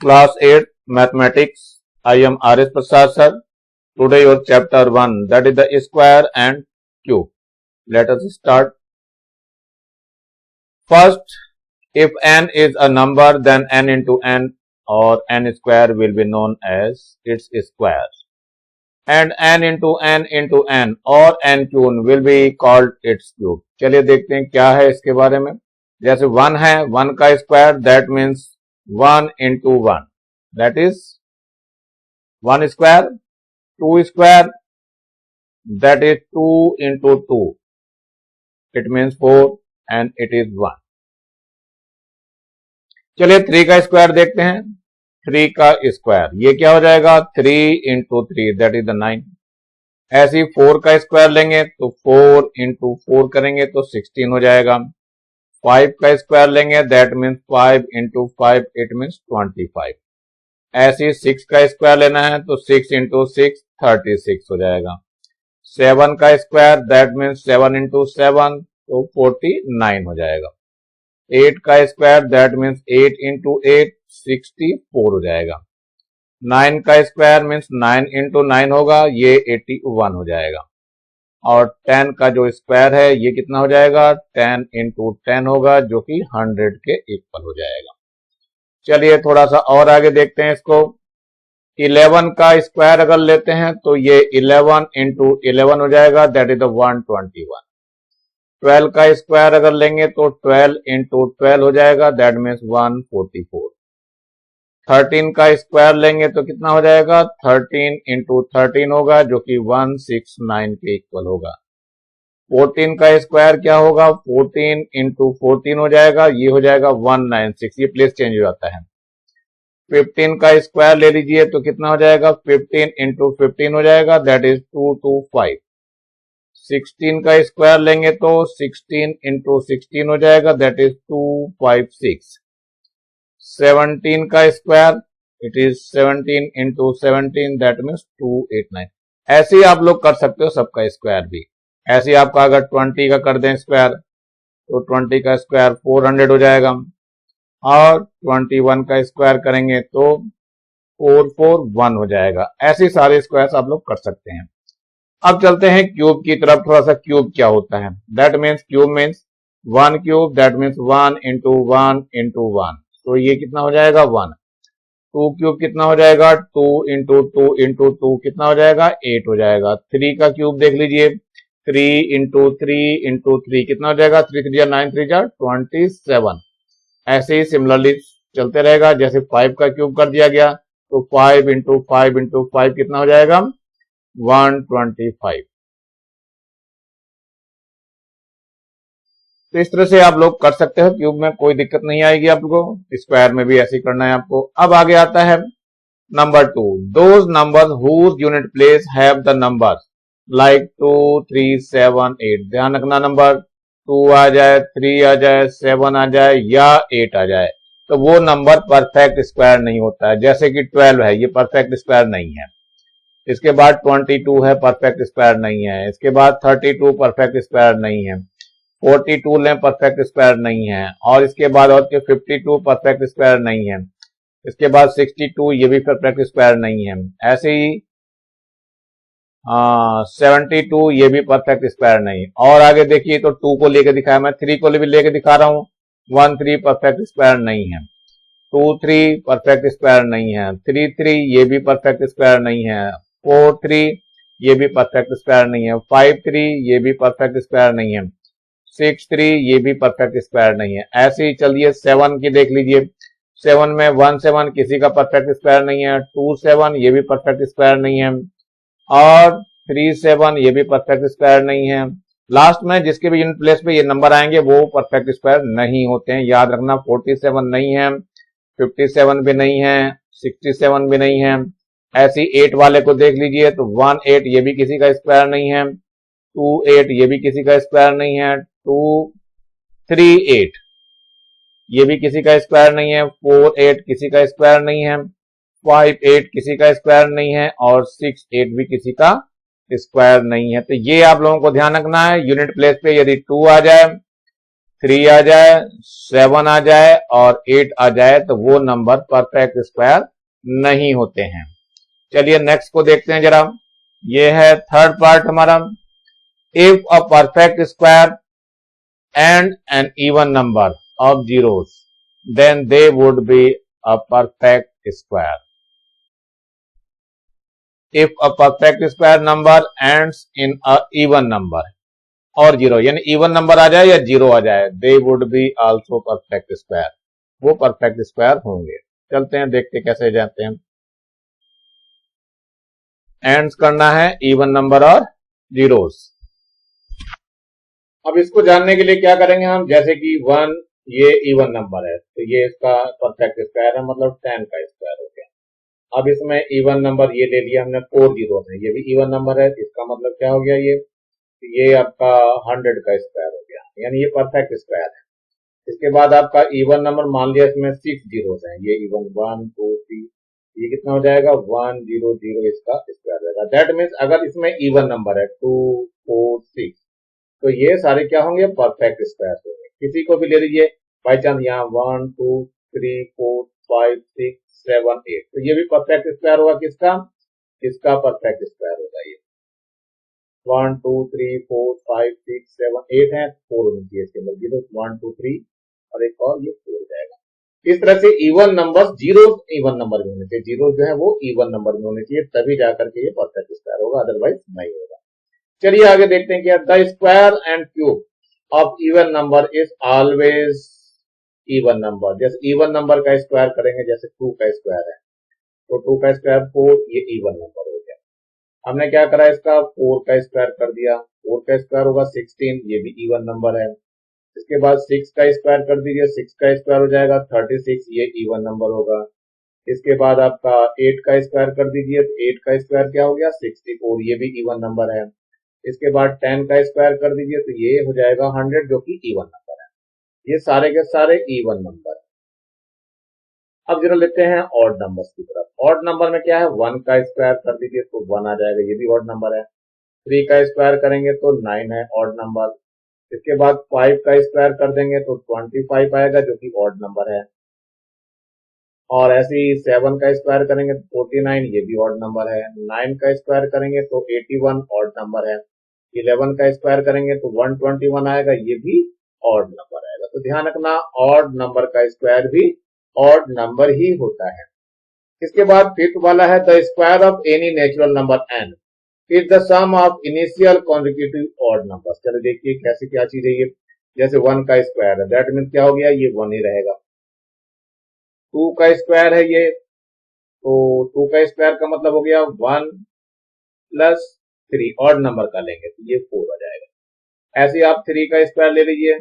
Class 8 Mathematics. I am R.S. Prasad sir. Today your chapter 1, that is the square and cube. Let us start. First, if n is a number, then n into n or n square will be known as its square. And n into n or n cube will be called its cube. चलिए देखते हैं क्या है इसके बारे में. जैसे 1 है, 1 का square, that means 1 into 1, that is 1 square. 2 square, that is 2 into 2, it means 4 and it is 1. चलिए 3 का स्क्वायर देखते हैं. 3 का स्क्वायर ये क्या हो जाएगा, 3 into 3, that is the 9. ऐसे ही 4 का स्क्वायर लेंगे तो 4 into 4 करेंगे तो 16 हो जाएगा. 5 का स्क्वायर लेंगे, that means 5 into 5, it means 25. ऐसे ही 6 का स्क्वायर लेना है तो 6 into 6, 36 हो जाएगा. 7 का स्क्वायर, that means 7 into 7, तो 49 हो जाएगा. 8 का स्क्वायर, that means 8 into 8, 64 हो जाएगा. 9 का स्क्वायर मीन्स 9 into 9 होगा, ये 81 हो जाएगा. और 10 का जो स्क्वायर है ये कितना हो जाएगा, 10 into 10 होगा, जो कि 100 के इक्वल हो जाएगा. चलिए थोड़ा सा और आगे देखते हैं इसको. 11 का स्क्वायर अगर लेते हैं तो ये 11 into 11 हो जाएगा, दैट इज द 121. 12 का स्क्वायर अगर लेंगे तो 12 into 12 हो जाएगा, दैट मीन्स 144. 13 का स्क्वायर लेंगे तो कितना हो जाएगा, 13 into 13 होगा, जो कि 169 के इक्वल होगा. 14 का स्क्वायर क्या होगा, 14 into 14 हो जाएगा, ये हो जाएगा 196, ये प्लेस चेंज हो जाता है. 15 का स्क्वायर ले लीजिए तो कितना हो जाएगा, 15 into 15 हो जाएगा, दैट इज 225. 16 का स्क्वायर लेंगे तो 16 into 16 हो जाएगा, दैट इज 256. 17 का square, it is 17 into 17, that means 289. ऐसे ही आप लोग कर सकते हो सबका स्क्वायर भी. ऐसे ही आपका अगर 20 का कर दें स्क्वायर तो 20 का स्क्वायर 400 हो जाएगा. और 21 का स्क्वायर करेंगे तो 441 हो जाएगा. ऐसे सारे स्क्वायर्स आप लोग कर सकते हैं. अब चलते हैं क्यूब की तरफ. थोड़ा सा क्यूब क्या होता है, that means cube means 1 cube, that means 1 into 1 into 1, तो ये कितना हो जाएगा 1. 2 क्यूब कितना हो जाएगा, 2 into 2 into 2 कितना हो जाएगा, 8 हो जाएगा. 3 का क्यूब देख लीजिए, 3 into 3 into 3 कितना हो जाएगा, 3 3 9 3 27. ऐसे ही सिमिलरली चलते रहेगा. जैसे 5 का क्यूब कर दिया गया तो 5 into 5 into 5 कितना हो जाएगा, 125. तो इस तरह से आप लोग कर सकते हो. क्यूब में कोई दिक्कत नहीं आएगी आपको. स्क्वायर में भी ऐसे ही करना है आपको. अब आगे आता है number 2. Those numbers whose unit place have the numbers like 2 3 7 8. ध्यान रखना, नंबर 2 आ जाए, 3 आ जाए, 7 आ जाए या 8 आ जाए तो वो नंबर परफेक्ट स्क्वायर नहीं होता है. जैसे कि 12 है, ये परफेक्ट स्क्वायर नहीं है. इसके बाद 22 है, परफेक्ट स्क्वायर नहीं है. इसके बाद 32 परफेक्ट स्क्वायर नहीं है. 42 लें, परफेक्ट स्क्वायर नहीं है. और इसके बाद और 52 परफेक्ट स्क्वायर नहीं है. इसके बाद 62, ये भी परफेक्ट स्क्वायर नहीं है. ऐसे ही 72, ये भी परफेक्ट स्क्वायर नहीं. और आगे देखिए तो 2 को लेके दिखाया, मैं 3 को भी लेके दिखा रहा हूं. 1 3 परफेक्ट स्क्वायर नहीं है. 2 3 परफेक्ट स्क्वायर नहीं है. 3 3, ये भी परफेक्ट स्क्वायर नहीं है. 4 3, ये भी परफेक्ट स्क्वायर नहीं है. 5 3, ये भी परफेक्ट स्क्वायर नहीं है. 6 3, ये भी परफेक्ट स्क्वायर नहीं है. ऐसे ही चलिए 7 की देख लीजिए. 7 में 1 7 किसी का परफेक्ट स्क्वायर नहीं है. 2 7, ये भी परफेक्ट स्क्वायर नहीं है. और 3 7, ये भी परफेक्ट स्क्वायर नहीं है. लास्ट में जिसके भी यूनिट प्लेस पे ये नंबर आएंगे वो परफेक्ट स्क्वायर नहीं होते हैं. याद रखना, 47 नहीं है, 57 भी नहीं है, 67 भी नहीं है. ऐसी 8 वाले को देख लीजिए तो 1 8, ये भी किसी का स्क्वायर नहीं है. 2 8, ये भी किसी का स्क्वायर नहीं है. 2 3 8, ये भी किसी का स्क्वायर नहीं है. 4 8, किसी का स्क्वायर नहीं है. 5 8, किसी का स्क्वायर नहीं है. और 6 8 भी किसी का स्क्वायर नहीं है. तो ये आप लोगों को ध्यान रखना है. यूनिट प्लेस पे यदि 2 आ जाए 3 आ जाए, 7 आ जाए और 8 आ जाए तो वो नंबर परफेक्ट स्क्वायर नहीं होते हैं। चलिए नेक्स्ट को देखते हैं जरा। ये है थर्ड पार्ट हमारा। If a perfect square and an even number of zeros then they would be a perfect square. If a perfect square number ends in a even number और जीरो, यानी even number आ जाए या zero आ जाए, they would be also perfect square, वो perfect square होंगे। चलते हैं देखते कैसे जाते हैं। एंड्स करना है इवन नंबर और जीरोस। अब इसको जानने के लिए क्या करेंगे हम, जैसे कि 1 ये इवन नंबर है तो ये इसका परफेक्ट स्क्वायर है, मतलब 10 का स्क्वायर हो गया। अब इसमें इवन नंबर ये ले लिया हमने 4 जीरो है, ये भी इवन नंबर है, इसका मतलब क्या हो गया, ये आपका 100 का स्क्वायर हो गया, यानी ये परफेक्ट स्क्वायर है। इसके बाद आपका इवन नंबर मान लिया इसमें 6 जीरो है, ये इवन 1 2 3, ये कितना हो जाएगा 1 0 0, इसका स्क्वायर रहेगा। दैट मीन्स अगर इसमें इवन नंबर है 2 4 6 तो ये सारे क्या होंगे, परफेक्ट स्क्वायर होंगे। किसी को भी ले लीजिए, बाई चांस यहाँ 1 2 3 4 5 6 7 8 तो ये भी परफेक्ट स्क्वायर होगा किसका, इसका परफेक्ट स्क्वायर होगा। ये 1 2 3 4 5 6 7 8 है, 4 होनी चाहिए इसके अंदर, जीरो 1 2 3 और एक और ये 4 हो जाएगा। इस तरह से even number zero even number में होने चाहिए, जीरो जो है वो इवन नंबर में होने चाहिए, तभी जाकर के ये परफेक्ट स्क्वायर होगा, अदरवाइज नहीं होगा। चलिए आगे देखते हैं क्या, the square and cube of even number is always even number. जैसे इवन नंबर का स्क्वायर करेंगे, जैसे 2 का स्क्वायर है तो 2 का स्क्वायर 4, ये इवन नंबर हो गया। हमने क्या करा, इसका 4 का स्क्वायर कर दिया, 4 का स्क्वायर होगा 16, ये भी इवन नंबर है। इसके बाद 6 का स्क्वायर कर दीजिए, 6 का स्क्वायर हो जाएगा 36, ये इवन नंबर होगा। इसके बाद आपका 8 का स्क्वायर कर दीजिए, 8 का स्क्वायर क्या हो गया 64, ये भी इवन नंबर है। इसके बाद 10 का स्क्वायर कर दीजिए तो ये हो जाएगा 100, जो कि इवन नंबर है। ये सारे के सारे इवन नंबर। अब जरा लेते हैं ऑड नंबर्स की तरफ। ऑड नंबर में क्या है, 1 का स्क्वायर कर दीजिए तो 1 आ जाएगा, ये भी ऑड नंबर है। 3 का स्क्वायर करेंगे तो 9 है, ऑड नंबर। इसके बाद 5 का स्क्वायर कर देंगे तो 25 आएगा, जो कि ऑड नंबर है। और ऐसे ही 7 का स्क्वायर करेंगे तो 49, ये भी ऑड नंबर है। 9 का स्क्वायर करेंगे तो 81, ऑड नंबर है। 11 का स्क्वायर करेंगे तो 121 आएगा, ये भी ऑड नंबर आएगा। तो ध्यान रखना, ऑड नंबर का स्क्वायर भी ऑड नंबर ही होता है। इसके बाद फिफ्थ वाला है, the square of any natural number n is the sum of initial consecutive odd number. चलो देखिए कैसे क्या चीज है ये। जैसे 1 का स्क्वायर है, दैट मीन क्या हो गया, ये 1 ही रहेगा। 2 का स्क्वायर है ये, तो 2 का स्क्वायर का मतलब हो गया 1 प्लस 3, ऑड नंबर का लेंगे तो ये 4 हो जाएगा। ऐसे ही आप 3 का स्क्वायर ले लीजिए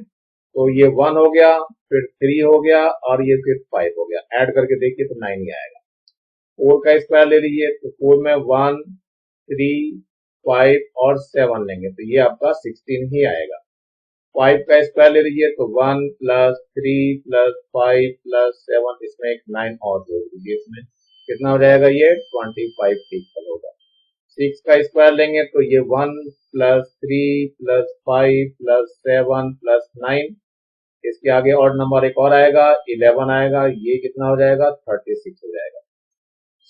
तो ये 1 हो गया, फिर 3 हो गया और ये फिर 5 हो गया, ऐड करके देखिए तो 9 ही आएगा। 4 का स्क्वायर ले लीजिए तो 4 में 1 3 5 और 7 लेंगे तो ये आपका 16 ही आएगा। 5 का स्क्वायर ले लीजिए तो 1 प्लस 3 प्लस 5 प्लस 7, इसमें एक 9 और जोड़ दीजिए, इसमें कितना हो जाएगा, ये 25 इक्वल होगा। 6 का स्क्वायर लेंगे तो ये 1 प्लस 3 प्लस 5 प्लस 7 प्लस 9, इसके आगे और नंबर एक और आएगा 11 आएगा, ये कितना हो जाएगा 36 हो जाएगा।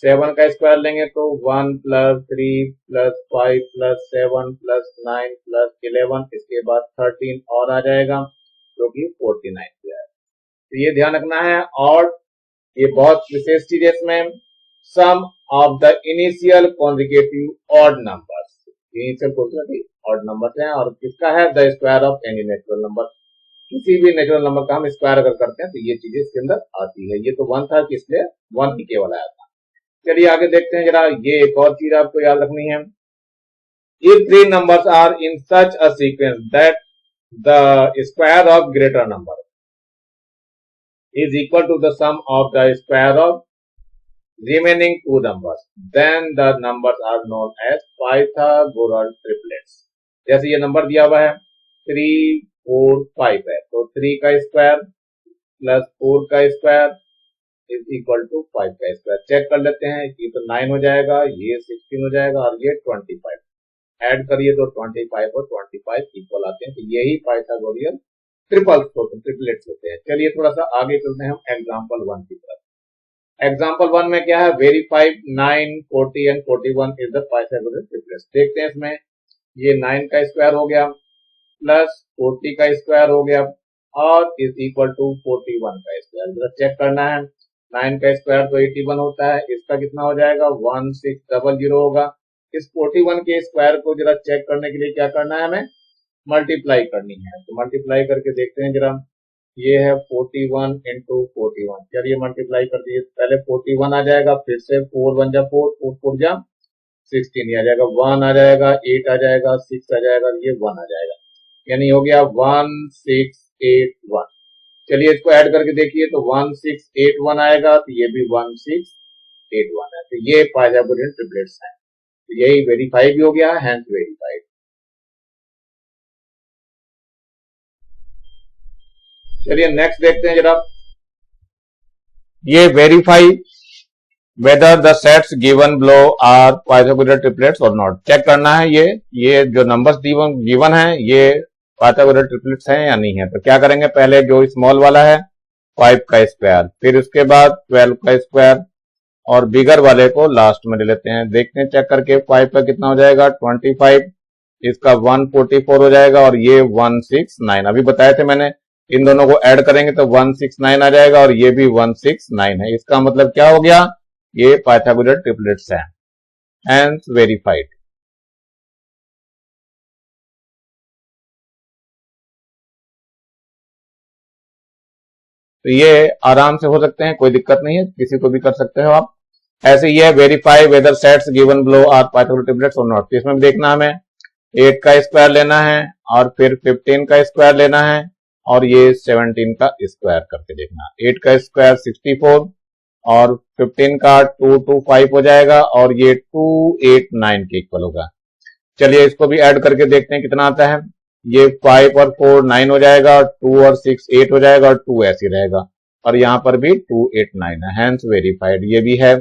7 का स्क्वायर लेंगे तो 1 plus 3 plus 5 plus 7 plus 9 plus 11, इसके बाद 13 और आ जाएगा जो कि 49 हो जाएगा। तो ये ध्यान रखना है। और ये बहुत विशेष चीज है इसमें, sum of the initial consecutive odd numbers, initial consecutive odd numbers हैं और किसका है, the square of any natural number. किसी भी नेचुरल नंबर का हम स्क्वायर अगर करते हैं तो ये चीजें इसके अंदर आती है। ये तो 1 था, इसलिए 1 ही केवल आया था। चलिए आगे देखते हैं जरा, ये एक और चीज आपको याद रखनी है। If 3 numbers are in such a sequence that the square of greater number is equal to the sum of the square of remaining 2 numbers, then the numbers are known as Pythagorean triplets। जैसे ये number दिया हुआ है 3 4 5 है, तो 3 का square plus 4 का square is equal to 5 का स्क्वायर। चेक कर लेते हैं, ये तो 9 हो जाएगा, ये 16 हो जाएगा और ये 25। ऐड करिए तो 25 और 25 इक्वल आते हैं, तो यही पाइथागोरियन ट्रिपल्स होते हैं, ट्रिपलेट्स होते हैं। चलिए थोड़ा सा आगे चलते हैं हम एग्जाम्पल 1 की तरफ। एग्जाम्पल 1 में क्या है, verify 9, 40 and 41 is the Pythagoras triplets. देखते हैं इसमें, ये 9 का स्क्वायर हो गया प्लस 40 का स्क्वायर हो गया और इज इक्वल टू 41 का स्क्वायर। जरा चेक करना है, 9 का स्क्वायर तो 81 होता है, इसका कितना हो जाएगा 1600 होगा। इस 41 के स्क्वायर को जरा चेक करने के लिए क्या करना है, हमें मल्टीप्लाई करनी है। तो मल्टीप्लाई करके देखते हैं जरा, ये है 41 इंटू 41। चलिए मल्टीप्लाई कर दीजिए, पहले 41 आ जाएगा, फिर से 4 1 जा 4, 4 4 जा 16 आ जाएगा, 1 आ जाएगा, 8 आ जाएगा, 6 आ जाएगा, ये 1 आ जाएगा, यानी हो गया 1681। चलिए इसको ऐड करके देखिए, तो 1681 आएगा, तो ये भी 1681 है। तो ये पाइथागोरियन ट्रिपलेट्स हैं। तो यही वेरीफाई भी हो गया, हैंस वेरीफाइड। चलिए नेक्स्ट देखते हैं जरा, ये verify whether the sets given below are Pythagorean triplets और नॉट। चेक करना है ये जो नंबर्स गिवन है ये पाइथागोरियन ट्रिपलेट्स हैं या नहीं है। तो क्या करेंगे, पहले जो स्मॉल वाला है 5 का स्क्वायर, फिर उसके बाद 12 का स्क्वायर और बिगर वाले को लास्ट में ले लेते हैं। देखते हैं चेक करके, 5 का कितना हो जाएगा 25, इसका 144 हो जाएगा और ये 169। अभी बताए थे मैंने, इन दोनों को ऐड करेंगे तो 169 आ जाएगा और ये भी 169 है। इसका मतलब क्या हो गया, ये पाइथागोरियन ट्रिपलेट्स हैं, हैंस वेरीफाइड। तो ये आराम से हो सकते हैं, कोई दिक्कत नहीं है, किसी को भी कर सकते हो आप। ऐसे ये verify whether sets given below are Pythagorean triplets और नॉट। तो इसमें देखना हमें 8 का स्क्वायर लेना है और फिर 15 का स्क्वायर लेना है और ये 17 का स्क्वायर करके देखना। 8 का स्क्वायर 64 और 15 का 225 हो जाएगा और ये 289 के इक्वल होगा। चलिए इसको भी ऐड करके देखते हैं कितना आता है। ये 5 और 4 9 हो जाएगा और 2 और 6 8 हो जाएगा और 2 ऐसे रहेगा और यहां पर भी 289 है, हैंस वेरीफाइड। ये भी है,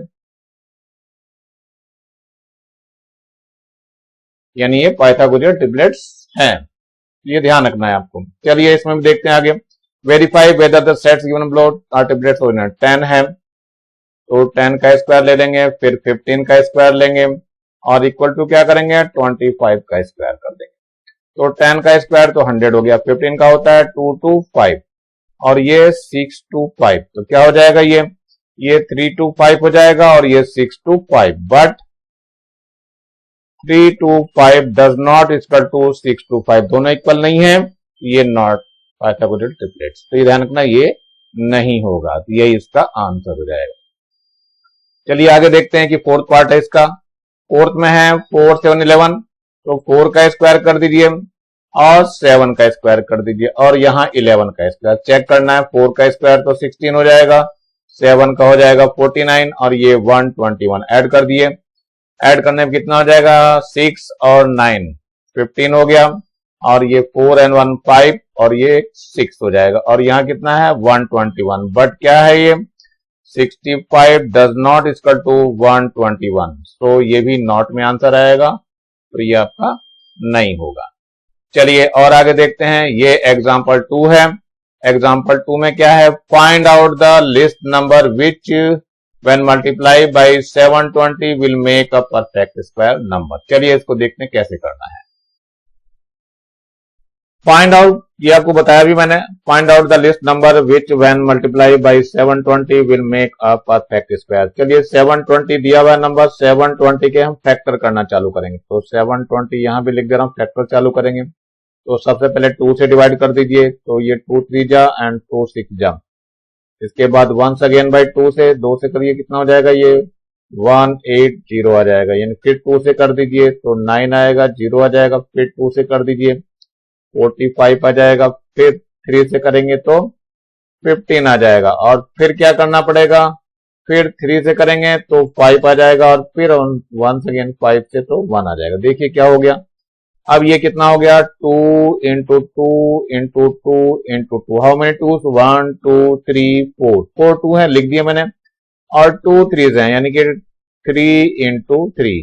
यानी ये पाइथागोरियन ट्रिपलेट्स हैं, ये ध्यान रखना है आपको। चलिए इसमें भी देखते हैं आगे, verify whether the sets given below are triplets और नॉट। 10 है तो 10 का स्क्वायर ले लेंगे, फिर 15 का स्क्वायर लेंगे और इक्वल टू क्या करेंगे 25 का स्क्वायर कर देंगे। तो 10 का स्क्वायर तो 100 हो गया, 15 का होता है 225 और ये 625। तो क्या हो जाएगा, ये 325 हो जाएगा और ये 625। But 325 does not equal to 625, दोनों इक्वल नहीं है, ये नॉट पाइथागोरियन ट्रिपलेट्स। तो ये ध्यान रखना, ये नहीं होगा, तो ये इसका आंसर हो जाएगा। चलिए आगे देखते हैं कि फोर्थ पार्ट है इसका। फोर्थ में है 4 7 11, तो 4 का स्क्वायर कर दीजिए और 7 का स्क्वायर कर दीजिए और यहां 11 का स्क्वायर चेक करना है। 4 का स्क्वायर तो 16 हो जाएगा, 7 का हो जाएगा 49 और ये 121 ऐड कर दिए। ऐड करने में कितना हो जाएगा 6 और 9 15 हो गया और ये 4 and 1 5 और ये 6 हो जाएगा और यहां कितना है 121। बट क्या है ये 65 डज नॉट इक्वल टू 121, तो ये भी नॉट में आंसर आएगा, तो ये आपका नहीं होगा। चलिए और आगे देखते हैं, ये एग्जांपल 2 है। एग्जांपल 2 में क्या है, find out the list number which when multiply by 720 will make a perfect square number. चलिए इसको देखते हैं कैसे करना है। फाइंड आउट, ये आपको बताया भी मैंने, find out the list number which when multiply by 720 will make a perfect square. चलिए 720 दिया हुआ नंबर, 720 के हम फैक्टर करना चालू करेंगे। तो 720 यहां भी लिख दे रहा हूं, फैक्टर चालू करेंगे। तो सबसे पहले 2 से डिवाइड कर दीजिए, तो ये 2 3 जा एंड 2 6 जा। इसके बाद वंस अगेन बाय 2 से, 2 से करिए कितना हो जाएगा, ये 180 आ जाएगा, यानी फिर 2 से कर दीजिए तो 9 आएगा, 0 आ जाएगा, फिर 2 से कर दीजिए 45 आ जाएगा, फिर 3 से करेंगे तो 15 आ जाएगा और फिर क्या करना पड़ेगा, फिर 3 से करेंगे तो 5 आ जाएगा और फिर वंस अगेन 5 से तो 1 आ जाएगा। देखिए क्या हो गया, अब ये कितना हो गया 2 into 2 into 2 into 2, how many 2, 1 2 3 4 2 है लिख दिया मैंने और 2 3 हैं, यानी कि 3 इंटू 3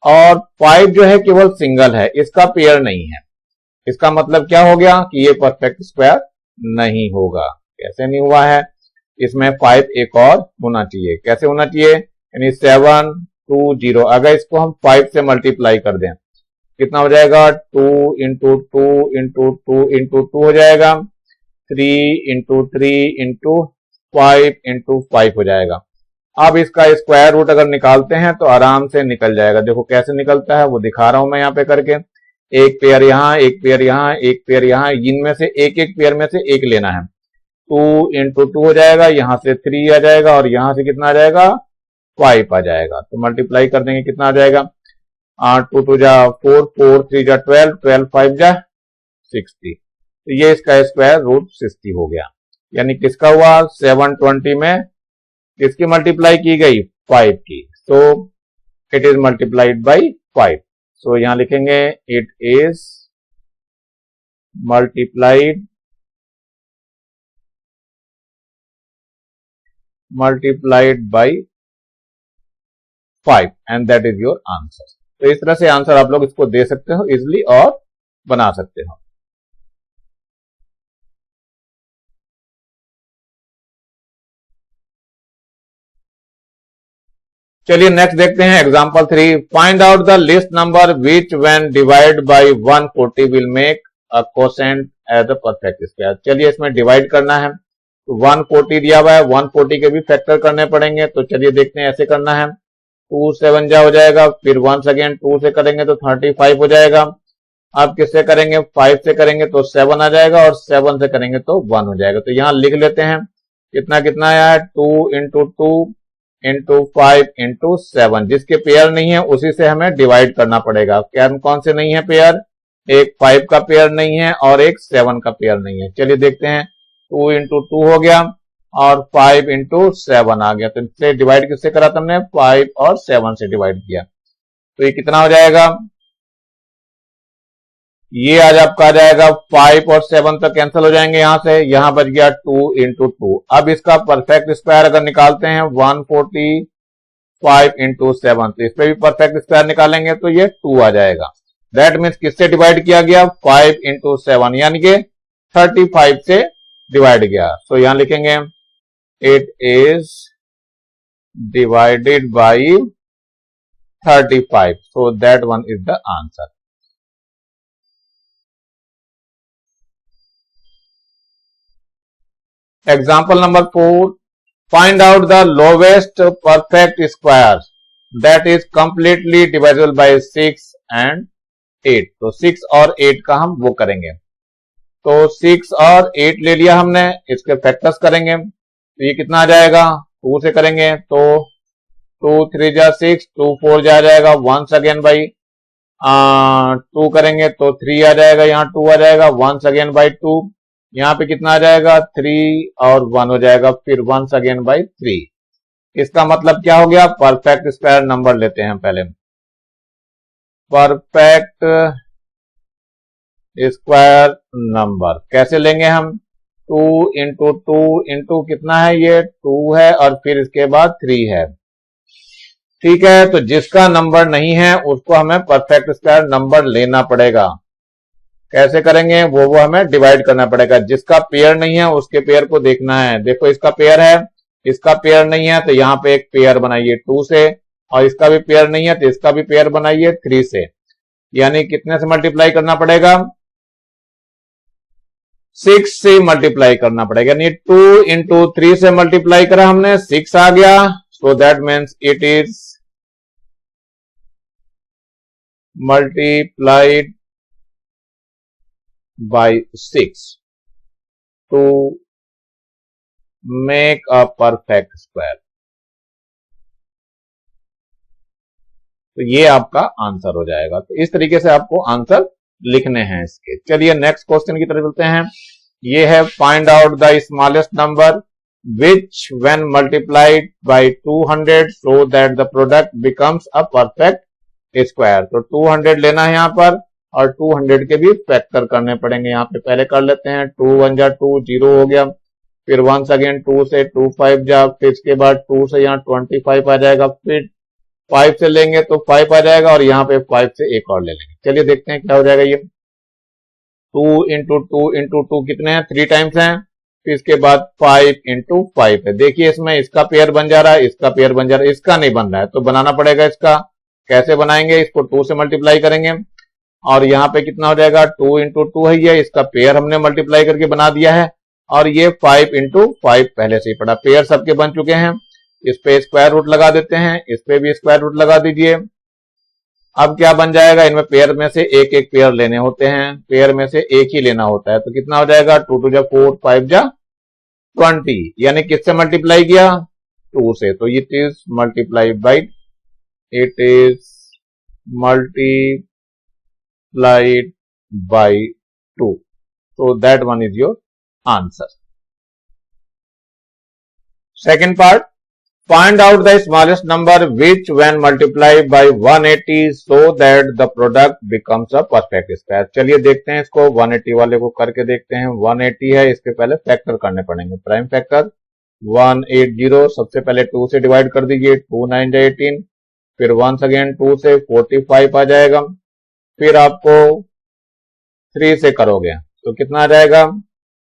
और 5 जो है केवल सिंगल है, इसका पेयर नहीं है। इसका मतलब क्या हो गया कि ये परफेक्ट स्क्वायर नहीं होगा। कैसे नहीं हुआ है? इसमें 5 एक और होना चाहिए। कैसे होना चाहिए? यानी 7 2 0। अगर इसको हम 5 से मल्टीप्लाई कर दें कितना हो जाएगा? 2 इंटू 2 इंटू 2 इंटू 2 हो जाएगा, 3 इंटू 3 इंटू 5 इंटू 5 हो जाएगा। अब इसका स्क्वायर रूट अगर निकालते हैं तो आराम से निकल जाएगा। देखो कैसे निकलता है, वो दिखा रहा हूं मैं यहाँ पे करके। एक पेयर यहाँ, एक पेयर यहाँ, एक पेयर यहाँ, इनमें से एक एक पेयर में से एक लेना है। 2 इंटू 2 हो जाएगा, यहां से 3 आ जाएगा और यहां से कितना आ जाएगा? 5 आ जाएगा। तो मल्टीप्लाई कर देंगे, कितना आ जाएगा? 2 2 जा 4, 4 3 जा 12, 12 5 जा 60। तो ये इसका स्क्वायर रूट 60 हो गया। यानी किसका हुआ? 720 में किसकी मल्टीप्लाई की गई? 5 की। So it is multiplied by 5। सो यहां लिखेंगे it is multiplied by 5 and that is your answer. तो इस तरह से आंसर आप लोग इसको दे सकते हो इजिली और बना सकते हो। चलिए नेक्स्ट देखते हैं example 3। Find out the list number which when divide by 140 will make a quotient as a perfect square. चलिए इसमें डिवाइड करना है। तो 140 दिया हुआ है, 140 के भी फैक्टर करने पड़ेंगे। तो चलिए देखते हैं ऐसे करना है। 2 7 जा हो जाएगा, फिर वंस अगेन 2 से करेंगे तो 35 हो जाएगा। अब किससे करेंगे? 5 से करेंगे तो 7 आ जाएगा और 7 से करेंगे तो 1 हो जाएगा। तो यहां लिख लेते हैं कितना कितना आया है? 2 इंटू 2 इंटू 5 इंटू 7। जिसके पेयर नहीं है उसी से हमें डिवाइड करना पड़ेगा। क्या कौन से नहीं है पेयर? एक 5 का पेयर नहीं है और एक 7 का पेयर नहीं है। चलिए देखते हैं। 2 इंटू 2 हो गया और 5 इंटू 7 आ गया। तो इससे डिवाइड किससे करा था हमने? 5 और 7 से डिवाइड किया। तो ये कितना हो जाएगा? ये आज आपका आ जाएगा 5 और 7 तो कैंसिल हो जाएंगे यहां से। यहां बच गया 2 इंटू 2। अब इसका परफेक्ट स्क्वायर अगर निकालते हैं 145 इंटू 7, तो इस पे भी परफेक्ट स्क्वायर निकालेंगे तो ये 2 आ जाएगा। दैट मीन्स किससे डिवाइड किया गया? 5 इंटू 7 यानी कि 35 से डिवाइड गया। तो यहां लिखेंगे it is divided by 35। So that one is the answer. Example number 4. Find out the lowest perfect square that is completely divisible by 6 and 8. तो 6 और 8 का हम वो करेंगे। तो 6 और 8 ले लिया हमने, इसके फैक्टर्स करेंगे तो ये कितना आ जाएगा? 2 से करेंगे तो 2 3 जा 6, 2 4 जा जाएगा। वंस अगेन बाई 2 करेंगे तो 3 आ जाएगा, यहाँ 2 आ जाएगा। वंस अगेन बाई 2, यहाँ पे कितना आ जाएगा? 3 और 1 हो जाएगा, फिर वंस अगेन बाई 3। इसका मतलब क्या हो गया? परफेक्ट स्क्वायर नंबर लेते हैं पहले। परफेक्ट स्क्वायर नंबर कैसे लेंगे हम? 2 इंटू 2 इंटू कितना है? ये 2 है और फिर इसके बाद 3 है। ठीक है, तो जिसका नंबर नहीं है उसको हमें परफेक्ट स्क्वायर नंबर लेना पड़ेगा। कैसे करेंगे? वो हमें डिवाइड करना पड़ेगा। जिसका पेयर नहीं है उसके पेयर को देखना है। देखो इसका पेयर है, इसका पेयर नहीं है तो यहां पे एक पेयर बनाइए 2 से, और इसका भी पेयर नहीं है तो इसका भी पेयर बनाइए 3 से। यानी कितने से मल्टीप्लाई करना पड़ेगा? 6 से मल्टीप्लाई करना पड़ेगा। यानी 2 इंटू 3 से मल्टीप्लाई करा हमने, 6 आ गया। So that means it is multiplied by 6 to make a perfect square। तो ये आपका आंसर हो जाएगा। तो इस तरीके से आपको आंसर लिखने हैं इसके। चलिए नेक्स्ट क्वेश्चन की तरफ चलते हैं। ये है find out the smallest number which when multiplied by 200 so that the product becomes a perfect square। तो 200 लेना है यहां पर और 200 के भी फैक्टर करने पड़ेंगे। यहाँ पे पहले कर लेते हैं। 2 1 जा 2, 0 हो गया। फिर वंस अगेन 2 से 2 5 जा, फिर इसके बाद 2 से यहाँ 25 आ जाएगा। फिर 5 से लेंगे तो 5 आ जाएगा और यहाँ पे 5 से एक और ले लेंगे। चलिए देखते हैं क्या हो जाएगा ये। 2 कितने हैं, 3 टाइम्स हैं। फिर इसके बाद 5 है। देखिए इसमें इसका पेयर बन जा रहा है, इसका पेयर बन जा रहा है, इसका नहीं बन रहा है तो बनाना पड़ेगा इसका। कैसे बनाएंगे, इसको 2 से मल्टीप्लाई करेंगे और यहाँ पे कितना हो जाएगा, 2 है ये, इसका पेयर हमने मल्टीप्लाई करके बना दिया है। और ये 5 पहले से ही पड़ा, पेयर सबके बन चुके हैं। इस पे स्क्वायर रूट लगा देते हैं, इस पे भी स्क्वायर रूट लगा दीजिए। अब क्या बन जाएगा, इनमें पेयर में से एक एक पेयर लेने होते हैं, पेयर में से एक ही लेना होता है। तो कितना हो जाएगा, 2 जा 4, 5 जा 20, यानी किससे मल्टीप्लाई किया, 2 से। तो it is multiplied by, it is multiplied by 2। So that one is your answer. Second part, find out the smallest number which when multiplied by 180 so that the product becomes a perfect square. चलिए देखते हैं इसको, 180 वाले को करके देखते हैं। 180 है, इसके पहले फैक्टर करने पड़ेंगे, प्राइम फैक्टर 180, सबसे पहले 2 से डिवाइड कर दीजिए, 2 9 18, फिर वंस अगेन 2 से 45 आ जाएगा। फिर आपको 3 से करोगे तो कितना आ जाएगा,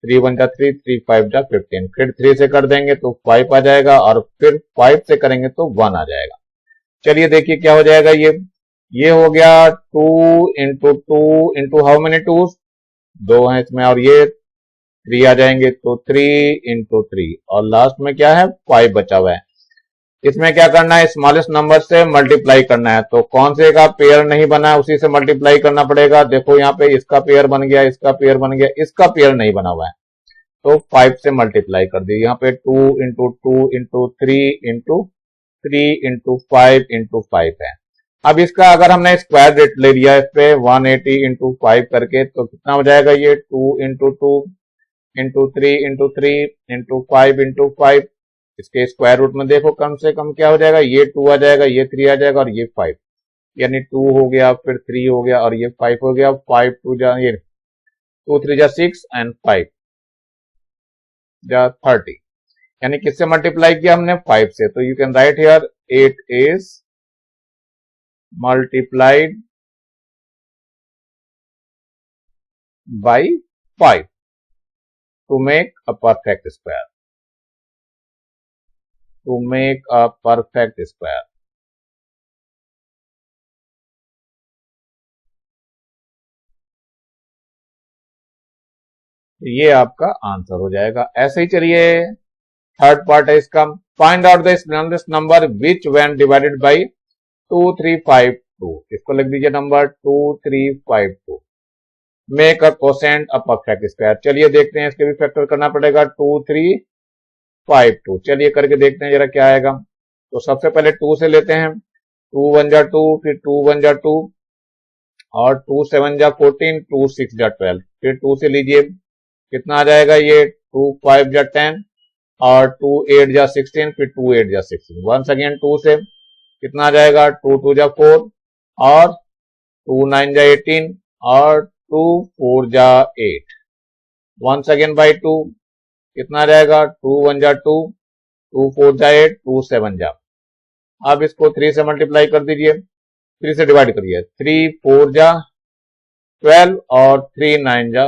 3 1 जा 3, 3 5 जा 15, फिर 3 से कर देंगे तो 5 आ जाएगा और फिर 5 से करेंगे तो 1 आ जाएगा। चलिए देखिए क्या हो जाएगा, ये हो गया 2 इंटू हाउ मेनी 2s, 2 है इसमें, और ये 3 आ जाएंगे तो 3 इंटू 3, और लास्ट में क्या है, 5 बचा हुआ है। इसमें क्या करना है, स्मॉलेस्ट नंबर से मल्टीप्लाई करना है। तो कौन से का पेयर नहीं बना है उसी से मल्टीप्लाई करना पड़ेगा। देखो यहाँ पे इसका पेयर बन गया, इसका पेयर बन गया, इसका पेयर नहीं बना हुआ है तो 5 से मल्टीप्लाई कर दिए। यहाँ पे 2 इंटू 3 इंटू 5 है। अब इसका अगर हमने स्क्वायर रेट ले लिया इस पे 180 इंटू 5 करके तो कितना हो जाएगा, ये 2 इंटू 3 इंटू 5 इसके स्क्वायर रूट में देखो कम से कम क्या हो जाएगा, ये 2 आ जाएगा, ये 3 आ जाएगा और ये 5, यानी 2 हो गया, फिर 3 हो गया और ये 5 हो गया। 5 2 जा, ये 2 3 जा 6 एंड 5 जा 30, यानी किससे मल्टीप्लाई किया हमने, 5 से। तो you can write here it is multiplied by 5 to make a perfect square, to make a perfect square. ये आपका आंसर हो जाएगा। ऐसे ही चलिए थर्ड पार्ट है इसका, find out the smallest number which when divided by 2352, इसको लिख दीजिए number 2352, make a quotient a perfect square. चलिए देखते हैं, इसके भी फैक्टर करना पड़ेगा, 2352, चलिए करके देखते हैं जरा क्या आएगा। तो सबसे पहले 2 से लेते हैं, 2 1 जा 2, फिर 2 1 जा 2 और 2 7 जा 14, 2 6 जा 12, फिर 2 से लीजिए कितना आ जाएगा, ये 2 5 जा 10 और 2 8 जा 16, फिर 2 8 जा 16, वंस अगेन 2 से कितना आ जाएगा, 2 2 जा 4 और 2 9 जा 18 और 2 4 जा 8, वंस अगेन बाई 2 कितना आ जाएगा, 2 1 जा 2, 2 4 जा 8, 2 7 जा। अब इसको 3 से मल्टीप्लाई कर दीजिए, 3 से डिवाइड करिए, 3 4 जा 12 और 3 9 जा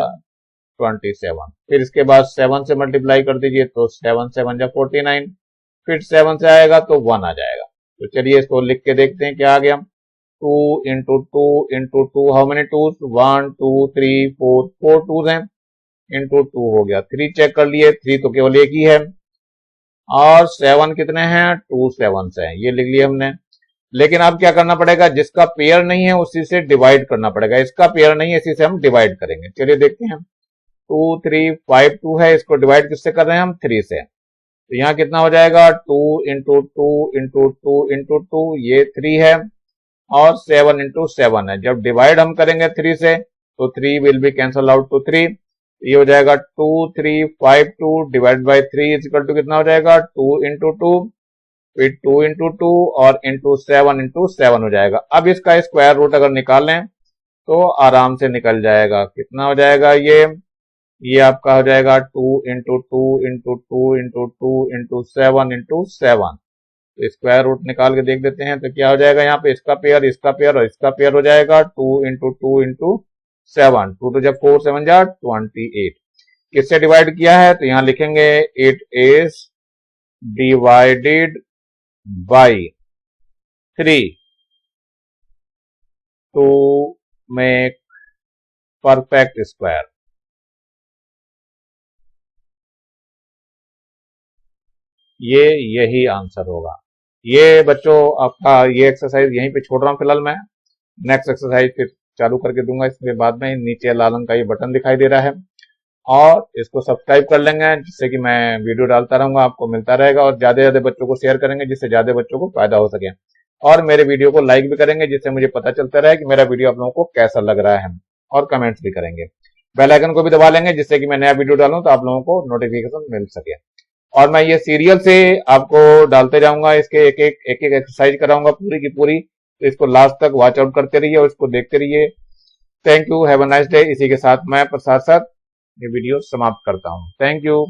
27, फिर इसके बाद 7 से मल्टीप्लाई कर दीजिए तो 7 7 जा 49, फिर 7 से आएगा तो 1 आ जाएगा। तो चलिए इसको लिख के देखते हैं क्या आ गया, 2 into 2 how many 2s, 1 2 3 4, 4 2s हैं, इंटू 2 हो गया, 3 चेक कर लिए, 3 तो केवल एक ही है, और 7 कितने हैं, 2 7s हैं, ये लिख लिया हमने। लेकिन अब क्या करना पड़ेगा, जिसका पेयर नहीं है उसी से डिवाइड करना पड़ेगा, इसका पेयर नहीं है इसी से हम डिवाइड करेंगे। चलिए देखते हैं, 2 3 5 2 है, इसको डिवाइड किससे कर रहे हैं हम, 3 से। तो यहाँ कितना हो जाएगा, 2 इंटू 2, ये 3 है और 7 इंटू 7 है। जब डिवाइड हम करेंगे 3 से तो 3 will be cancel out to 3, ये हो जाएगा 2 3 5 2 divide by 3 is equal to कितना हो जाएगा, 2 इंटू 2, फिर 2 इंटू 2 और इंटू 7 हो जाएगा। अब इसका स्क्वायर रूट अगर निकालें तो आराम से निकल जाएगा, कितना हो जाएगा, ये आपका हो जाएगा 2 इंटू 2 इंटू 7 इंटू 7। तो स्क्वायर रूट निकाल के देख देते हैं तो क्या हो जाएगा, यहाँ पे इसका पेयर और इसका पेयर हो जाएगा, 2 इंटू 7, 2 तो जब 4 7 जा 28। किससे डिवाइड किया है तो यहां लिखेंगे it is divided by 3 to make perfect square. यही आंसर होगा। ये बच्चों आपका ये एक्सरसाइज यहीं पे छोड़ रहा हूं फिलहाल मैं। नेक्स्ट एक्सरसाइज फिर चालू करके दूंगा इसके बाद में। नीचे लाल रंग का ये बटन दिखाई दे रहा है और इसको सब्सक्राइब कर लेंगे जिससे कि मैं वीडियो डालता रहूंगा, आपको मिलता रहेगा। और ज्यादा से ज्यादा बच्चों को शेयर करेंगे जिससे ज्यादा बच्चों को फायदा हो सके। और मेरे वीडियो को लाइक भी करेंगे जिससे मुझे पता चलता रहे कि मेरा वीडियो आप लोगों को कैसा लग रहा है। और कमेंट्स भी करेंगे। बेल आइकन को भी दबा लेंगे जिससे कि मैं नया वीडियो डालूं तो आप लोगों को नोटिफिकेशन मिल सके। और मैं ये सीरियल से आपको डालते जाऊंगा, इसके एक एक एक्सरसाइज कराऊंगा पूरी की पूरी। तो इसको लास्ट तक वॉच आउट करते रहिए और इसको देखते रहिए। Thank you, have a nice day. इसी के साथ मैं प्रसाद साथ ये वीडियो समाप्त करता हूं। Thank you.